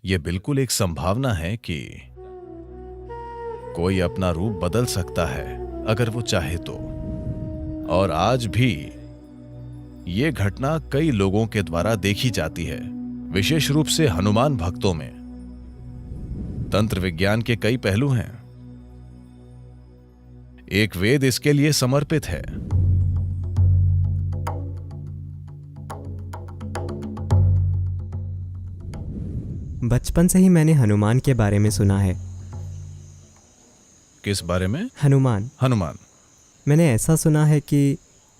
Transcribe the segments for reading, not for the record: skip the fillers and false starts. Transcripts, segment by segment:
ये बिल्कुल एक संभावना है कि कोई अपना रूप बदल सकता है अगर वो चाहे तो। और आज भी ये घटना कई लोगों के द्वारा देखी जाती है, विशेष रूप से हनुमान भक्तों में। तंत्र विज्ञान के कई पहलू हैं। एक वेद इसके लिए समर्पित है। बचपन से ही मैंने हनुमान के बारे में सुना है। किस बारे में? हनुमान। हनुमान। मैंने ऐसा सुना है कि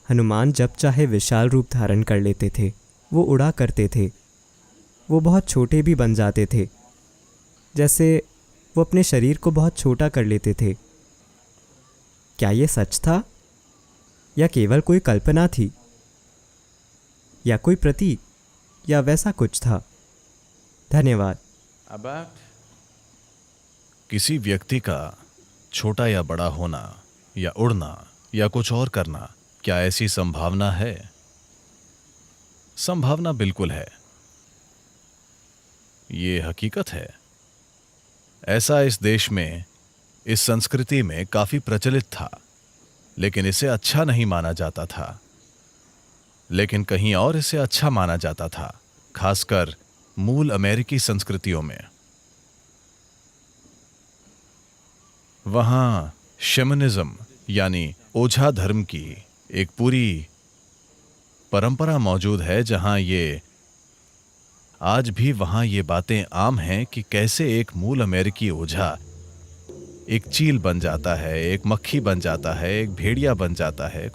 हनुमान जब चाहे विशाल रूप धारण कर लेते थे, वो उड़ा करते थे, वो बहुत छोटे भी बन जाते थे, जैसे वो अपने शरीर को बहुत छोटा कर लेते थे। क्या ये सच था या केवल कोई कल्पना थी, या कोई प्रतीक, या वैसा कुछ था? धन्यवाद। किसी व्यक्ति का छोटा या बड़ा होना या उड़ना या कुछ और करना, क्या ऐसी संभावना है? संभावना बिल्कुल है। ये हकीकत है। ऐसा इस देश में, इस संस्कृति में काफी प्रचलित था, लेकिन इसे अच्छा नहीं माना जाता था। लेकिन कहीं और इसे अच्छा माना जाता था, खासकर मूल अमेरिकी संस्कृतियों में। वहां शैमनिज्म यानी ओझा धर्म की एक पूरी परंपरा मौजूद है, जहां ये आज भी वहां ये बातें आम हैं कि कैसे एक मूल अमेरिकी ओझा एक चील बन जाता है, एक मक्खी बन जाता है, एक भेड़िया बन जाता है,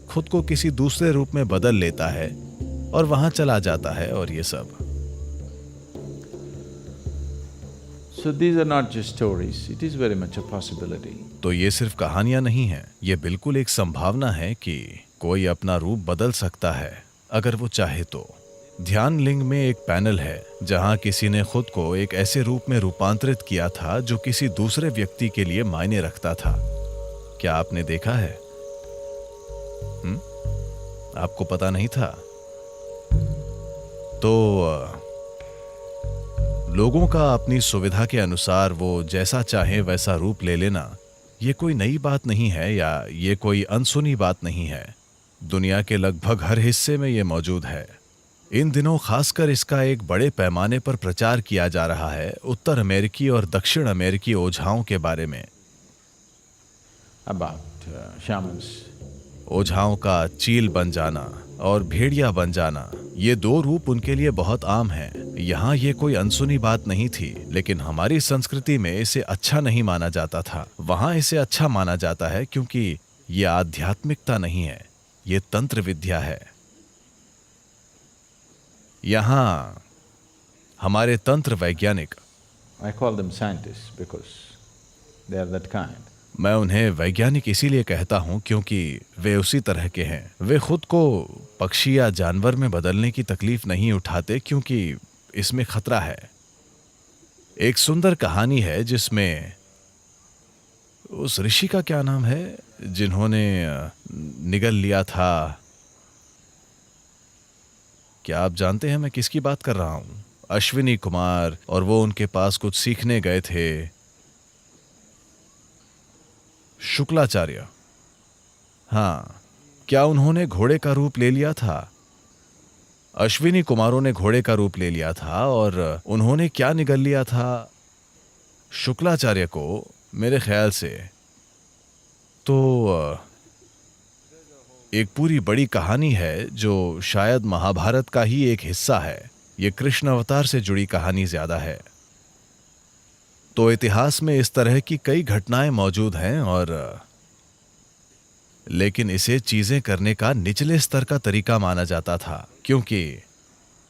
खुद को किसी दूसरे रूप में बदल लेता है और वहां चला जाता है, और ये सब। So these are not just stories, it is very much a possibility. तो ये सिर्फ कहानियां नहीं हैं, ये बिल्कुल एक संभावना है कि कोई अपना रूप बदल सकता है अगर वो चाहे तो। ध्यान लिंग में एक पैनल है जहां किसी ने खुद को एक ऐसे रूप में रूपांतरित किया था जो किसी दूसरे व्यक्ति के लिए मायने रखता था। क्या आपने देखा है? आपको पता नहीं था? तो लोगों का अपनी सुविधा के अनुसार वो जैसा चाहे वैसा रूप ले लेना, ये कोई नई बात नहीं है या ये कोई अनसुनी बात नहीं है। दुनिया के लगभग हर हिस्से में ये मौजूद है। इन दिनों खासकर इसका एक बड़े पैमाने पर प्रचार किया जा रहा है उत्तर अमेरिकी और दक्षिण अमेरिकी ओझाओं के बारे में। About shamans. ओझाओं का चील बन जाना और भेड़िया बन जाना, ये दो रूप उनके लिए बहुत आम हैं। यहाँ ये कोई अनसुनी बात नहीं थी, लेकिन हमारी संस्कृति में इसे अच्छा नहीं माना जाता था। वहाँ इसे अच्छा माना जाता है क्योंकि ये आध्यात्मिकता नहीं है, ये तंत्र विद्या है। यहाँ हमारे तंत्र वैज्ञानिक, I call them scientists because they are that kind. मैं उन्हें वैज्ञानिक इसीलिए कहता हूं क्योंकि वे उसी तरह के हैं। वे खुद को पक्षी या जानवर में बदलने की तकलीफ नहीं उठाते क्योंकि इसमें खतरा है। एक सुंदर कहानी है जिसमें उस ऋषि का क्या नाम है जिन्होंने निगल लिया था? क्या आप जानते हैं मैं किसकी बात कर रहा हूं? अश्विनी कुमार, और वो उनके पास कुछ सीखने गए थे। शुक्लाचार्य। हाँ, क्या उन्होंने घोड़े का रूप ले लिया था? अश्विनी कुमारों ने घोड़े का रूप ले लिया था और उन्होंने क्या निगल लिया था? शुक्लाचार्य को, मेरे ख्याल से। तो एक पूरी बड़ी कहानी है जो शायद महाभारत का ही एक हिस्सा है। ये कृष्ण अवतार से जुड़ी कहानी ज्यादा है। तो इतिहास में इस तरह की कई घटनाएं मौजूद हैं, और लेकिन इसे चीजें करने का निचले स्तर का तरीका माना जाता था, क्योंकि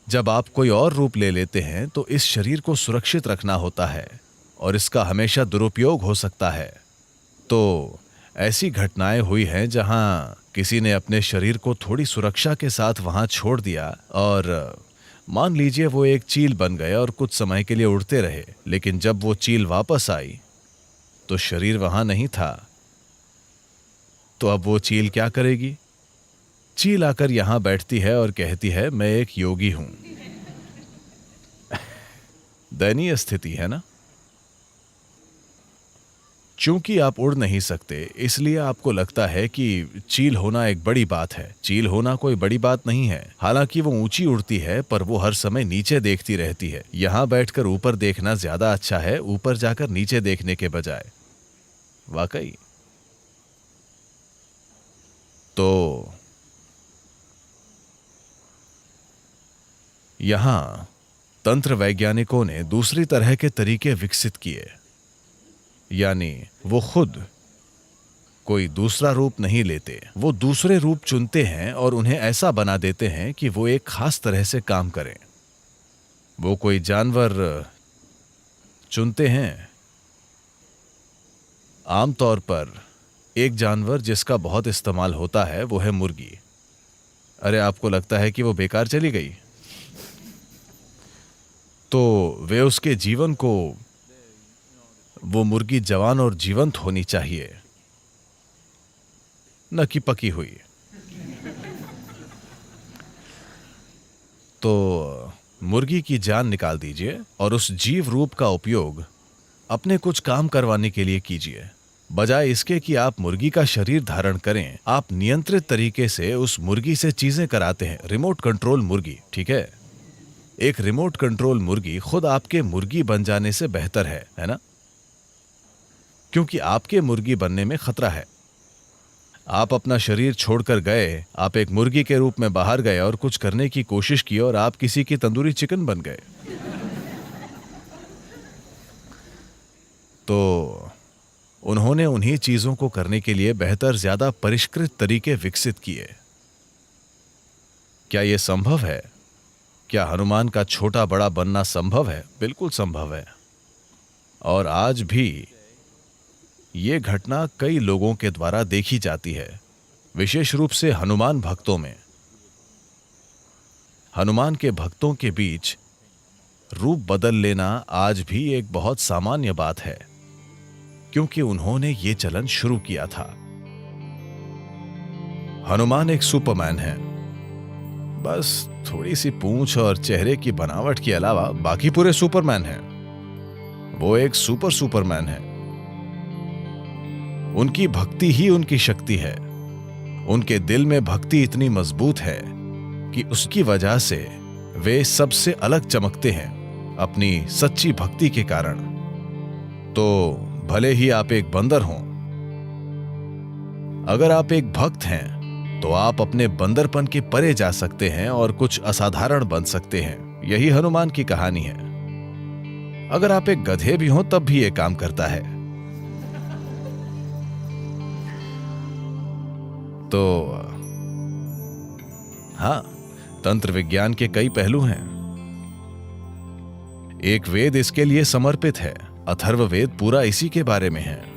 जब आप कोई और रूप ले लेते हैं तो इस शरीर को सुरक्षित रखना होता है और इसका हमेशा दुरुपयोग हो सकता है। तो ऐसी घटनाएं हुई हैं जहां किसी ने अपने शरीर को थोड़ी सुरक्षा के साथ वहां छोड़ दिया, और मान लीजिए वो एक चील बन गए और कुछ समय के लिए उड़ते रहे, लेकिन जब वो चील वापस आई तो शरीर वहां नहीं था। तो अब वो चील क्या करेगी? चील आकर यहां बैठती है और कहती है, मैं एक योगी हूं। दयनीय स्थिति है ना। चूंकि आप उड़ नहीं सकते इसलिए आपको लगता है कि चील होना एक बड़ी बात है। चील होना कोई बड़ी बात नहीं है। हालांकि वो ऊंची उड़ती है पर वो हर समय नीचे देखती रहती है। यहां बैठकर ऊपर देखना ज्यादा अच्छा है ऊपर जाकर नीचे देखने के बजाय। वाकई। तो यहां तंत्र वैज्ञानिकों ने दूसरी तरह के तरीके विकसित किए, यानी वो खुद कोई दूसरा रूप नहीं लेते, वो दूसरे रूप चुनते हैं और उन्हें ऐसा बना देते हैं कि वो एक खास तरह से काम करें। वो कोई जानवर चुनते हैं, आमतौर पर एक जानवर जिसका बहुत इस्तेमाल होता है वो है मुर्गी। अरे आपको लगता है कि वो बेकार चली गई? तो वे उसके जीवन को, वो मुर्गी जवान और जीवंत होनी चाहिए, न कि पकी हुई। तो मुर्गी की जान निकाल दीजिए और उस जीव रूप का उपयोग अपने कुछ काम करवाने के लिए कीजिए। बजाय इसके कि आप मुर्गी का शरीर धारण करें, आप नियंत्रित तरीके से उस मुर्गी से चीजें कराते हैं। रिमोट कंट्रोल मुर्गी, ठीक है? एक रिमोट कंट्रोल मुर्गी खुद आपके मुर्गी बन जाने से बेहतर है ना? क्योंकि आपके मुर्गी बनने में खतरा है। आप अपना शरीर छोड़कर गए, आप एक मुर्गी के रूप में बाहर गए और कुछ करने की कोशिश की और आप किसी की तंदूरी चिकन बन गए। तो उन्होंने उन्हीं चीजों को करने के लिए बेहतर, ज्यादा परिष्कृत तरीके विकसित किए। क्या यह संभव है? क्या हनुमान का छोटा बड़ा बनना संभव है? बिल्कुल संभव है। और आज भी ये घटना कई लोगों के द्वारा देखी जाती है, विशेष रूप से हनुमान भक्तों में। हनुमान के भक्तों के बीच रूप बदल लेना आज भी एक बहुत सामान्य बात है, क्योंकि उन्होंने ये चलन शुरू किया था। हनुमान एक सुपरमैन है। बस थोड़ी सी पूंछ और चेहरे की बनावट के अलावा बाकी पूरे सुपरमैन हैं। वो एक सुपरमैन है। उनकी भक्ति ही उनकी शक्ति है। उनके दिल में भक्ति इतनी मजबूत है कि उसकी वजह से वे सबसे अलग चमकते हैं अपनी सच्ची भक्ति के कारण। तो भले ही आप एक बंदर हों, अगर आप एक भक्त हैं तो आप अपने बंदरपन के परे जा सकते हैं और कुछ असाधारण बन सकते हैं। यही हनुमान की कहानी है। अगर आप एक गधे भी हों तब भी यह काम करता है। तो हां, तंत्र विज्ञान के कई पहलू हैं। एक वेद इसके लिए समर्पित है। अथर्ववेद पूरा इसी के बारे में है।